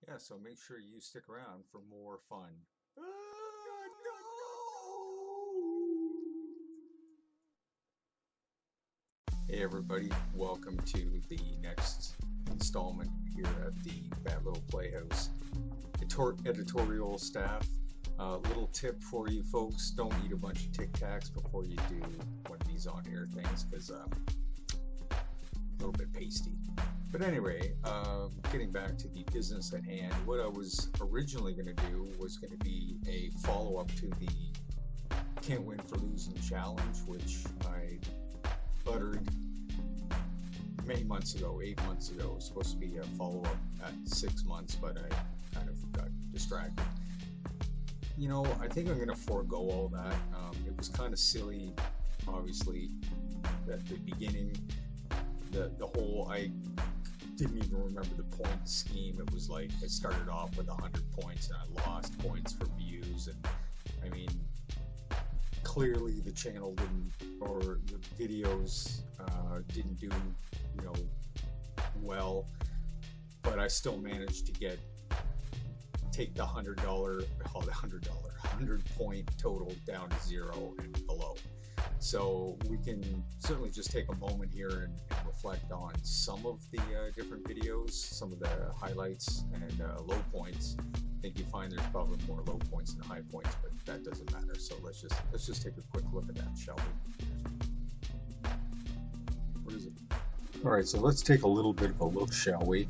Yeah, so make sure you stick around for more fun. Hey everybody, welcome to the next installment here at the Bad Little Playhouse. Editorial staff, little tip for you folks, don't eat a bunch of Tic Tacs before you do one of these on-air things because a little bit pasty. But anyway, getting back to the business at hand, what I was originally going to do was going to be a follow-up to the Can't Win for Losing challenge, which I uttered many months ago, 8 months ago. It was supposed to be a follow-up at 6 months, but I kind of got distracted. You know, I think I'm going to forego all that. It was kind of silly, obviously, at the beginning. The whole, I didn't even remember the point scheme. It was like I started off with 100 points and I lost points for views, and I mean, clearly the channel didn't, or the videos didn't do, you know, well, but I still managed to take the $100 100 point total down to 0 and below. So we can certainly just take a moment here and reflect on some of the different videos, some of the highlights and low points. I think you find there's probably more low points than high points, but that doesn't matter. So let's just take a quick look at that, shall we? What is it? All right, so let's take a little bit of a look, shall we?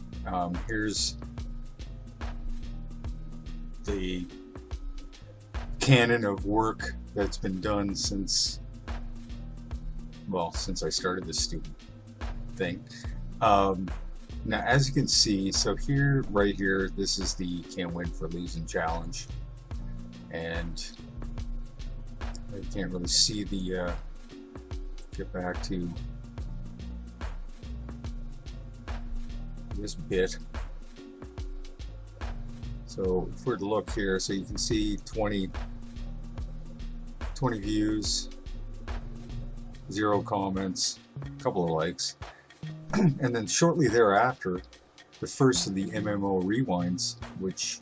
Here's the canon of work that's been done since I started this stupid thing. Now, as you can see, so here, right here, this is the Can't Win for Losing challenge, and I can't really see the, get back to this bit. So if we're to look here, so you can see 20 views, 0 comments, a couple of likes, and then shortly thereafter, the first of the MMO rewinds, which,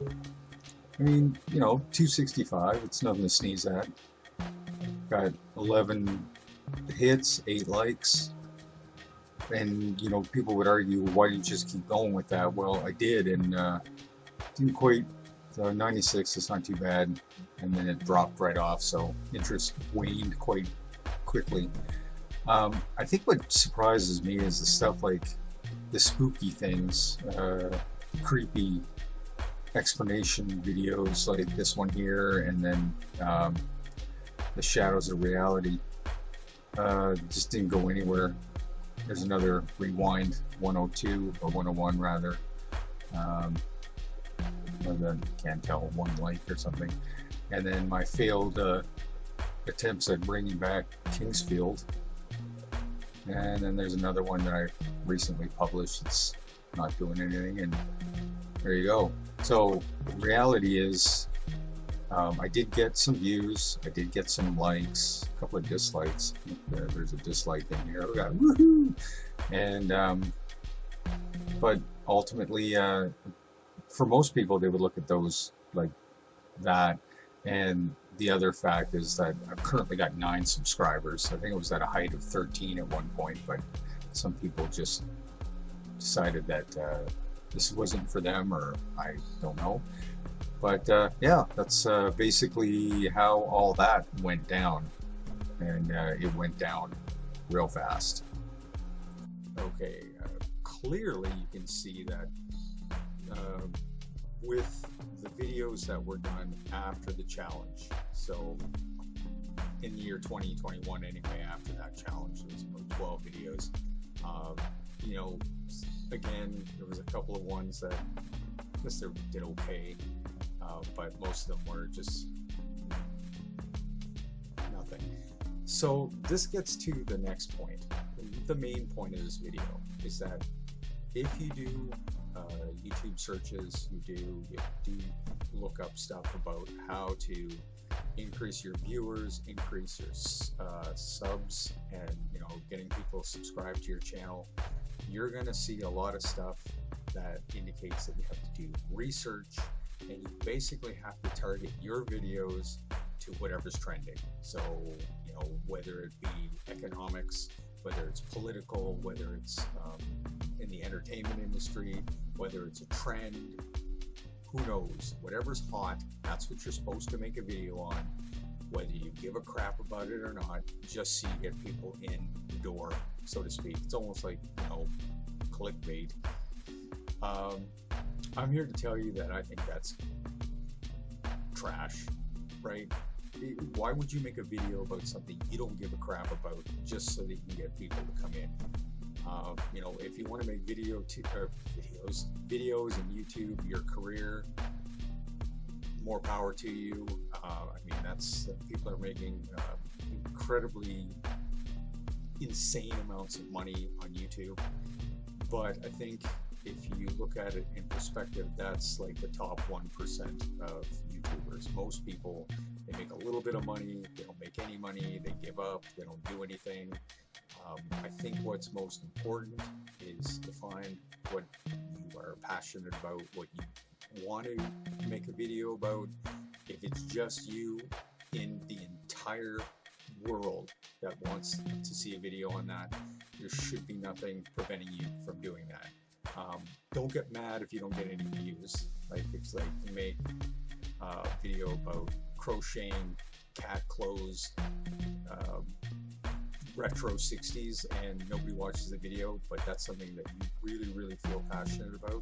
I mean, you know, 265, it's nothing to sneeze at. Got 11 hits, 8 likes, and, you know, people would argue, why didn't you just keep going with that? Well, I did, and didn't quite, 96 is not too bad, and then it dropped right off, so interest waned quite quickly. I think what surprises me is the stuff like the spooky things, creepy explanation videos like this one here, and then the Shadows of Reality just didn't go anywhere. There's another rewind, 102 or 101 rather. Can't tell, 1 like or something. And then my failed attempts at bringing back Kingsfield. And then there's another one that I recently published. It's not doing anything, and there you go. So the reality is, I did get some views, I did get some likes, a couple of dislikes. There's a dislike in here. We got woohoo! And but ultimately, for most people, they would look at those like that. And the other fact is that I've currently got 9 subscribers. I think it was at a height of 13 at one point, but some people just decided that this wasn't for them, or I don't know. But yeah, that's basically how all that went down, and it went down real fast. Okay, clearly you can see that with the videos that were done after the challenge. So in the year 2021 anyway, after that challenge, there was about 12 videos. You know, again, there was a couple of ones that I guess they did okay, but most of them were just nothing. So this gets to the next point. The main point of this video is that if you do YouTube searches, you do look up stuff about how to increase your viewers, increase your subs, and, you know, getting people subscribed to your channel, you're going to see a lot of stuff that indicates that you have to do research, and you basically have to target your videos to whatever's trending. So, you know, whether it be economics, whether it's political, whether it's in the entertainment industry, whether it's a trend, who knows? Whatever's hot, that's what you're supposed to make a video on. Whether you give a crap about it or not, just so you get people in the door, so to speak. It's almost like, you know, clickbait. I'm here to tell you that I think that's trash, right? Why would you make a video about something you don't give a crap about just so that you can get people to come in? You know, if you want to make videos and YouTube your career, more power to you. I mean, that's people are making incredibly insane amounts of money on YouTube. But I think if you look at it in perspective, that's like the top 1% of YouTubers. Most people, they make a little bit of money, they don't make any money, they give up, they don't do anything. I think what's most important is to find what you are passionate about, what you want to make a video about. If it's just you in the entire world that wants to see a video on that, there should be nothing preventing you from doing that. Don't get mad if you don't get any views. Like, it's like you make a video about crocheting cat clothes, retro 60s, and nobody watches the video, but that's something that you really, really feel passionate about.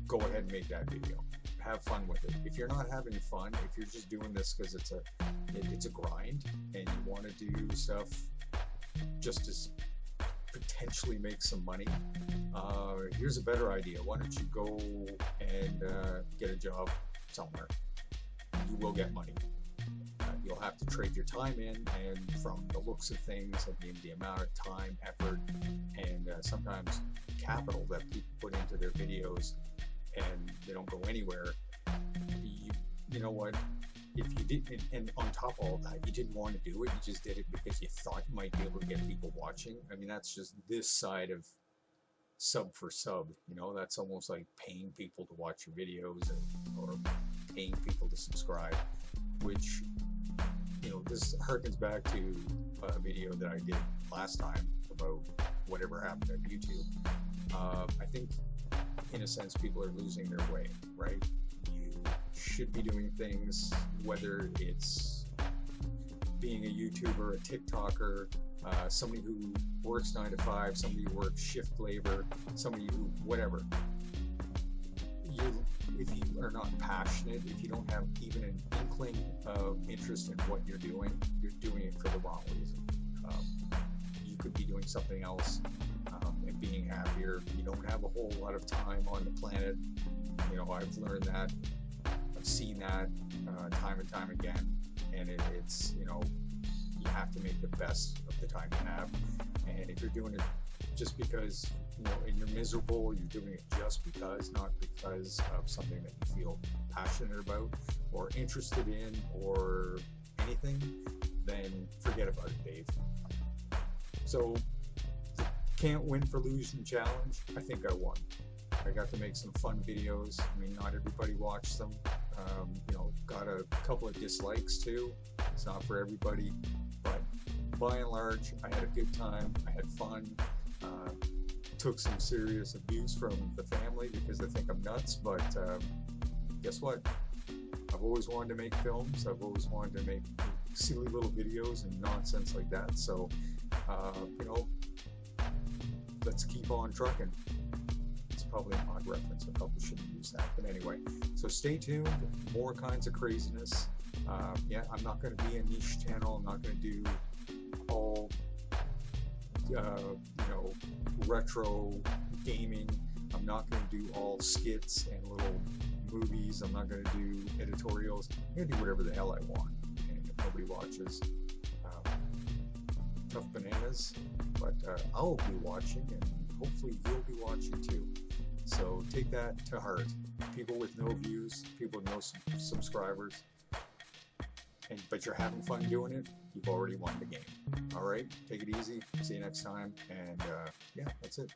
Go ahead and make that video. Have fun with it. If you're not having fun, if you're just doing this because it's a grind and you want to do stuff just to potentially make some money, here's a better idea. Why don't you go and get a job somewhere? You will get money. You'll have to trade your time in, and from the looks of things, I mean, the amount of time, effort, and sometimes capital that people put into their videos, and they don't go anywhere. You know what? If you didn't, and on top of all that, you didn't want to do it, you just did it because you thought you might be able to get people watching. I mean, that's just this side of sub for sub. You know, that's almost like paying people to watch your videos, or paying people to subscribe, which, you know, this harkens back to a video that I did last time about whatever happened at YouTube. I think, in a sense, people are losing their way, right? You should be doing things, whether it's being a YouTuber, a TikToker, somebody who works 9 to 5, somebody who works shift labor, somebody who, whatever. If you are not passionate, if you don't have even an inkling of interest in what you're doing it for the wrong reason. You could be doing something else and being happier. You don't have a whole lot of time on the planet. You know, I've learned that. I've seen that time and time again. And it's, you know, you have to make the best of the time you have. And if you're doing it just because, you know, and you're miserable, you're doing it just because, not because of something that you feel passionate about or interested in or anything, then forget about it, Dave. So, the can't win for losing challenge, I think I won. I got to make some fun videos. I mean, not everybody watched them. You know, got a couple of dislikes too. It's not for everybody, but by and large, I had a good time. I had fun. Took some serious abuse from the family because they think I'm nuts, but guess what? I've always wanted to make films. I've always wanted to make silly little videos and nonsense like that. So, you know, let's keep on trucking. It's probably an odd reference. I probably shouldn't use that. But anyway, so stay tuned. More kinds of craziness. Yeah, I'm not going to be a niche channel. I'm not going to do all, you know, retro gaming. I'm not going to do all skits and little movies. I'm not going to do editorials. I'm going to do whatever the hell I want. And if nobody watches, tough bananas. But I'll be watching, and hopefully you'll be watching too. So take that to heart. People with no views, people with no subscribers, but you're having fun doing it, you've already won the game. All right, take it easy. See you next time. And yeah, that's it.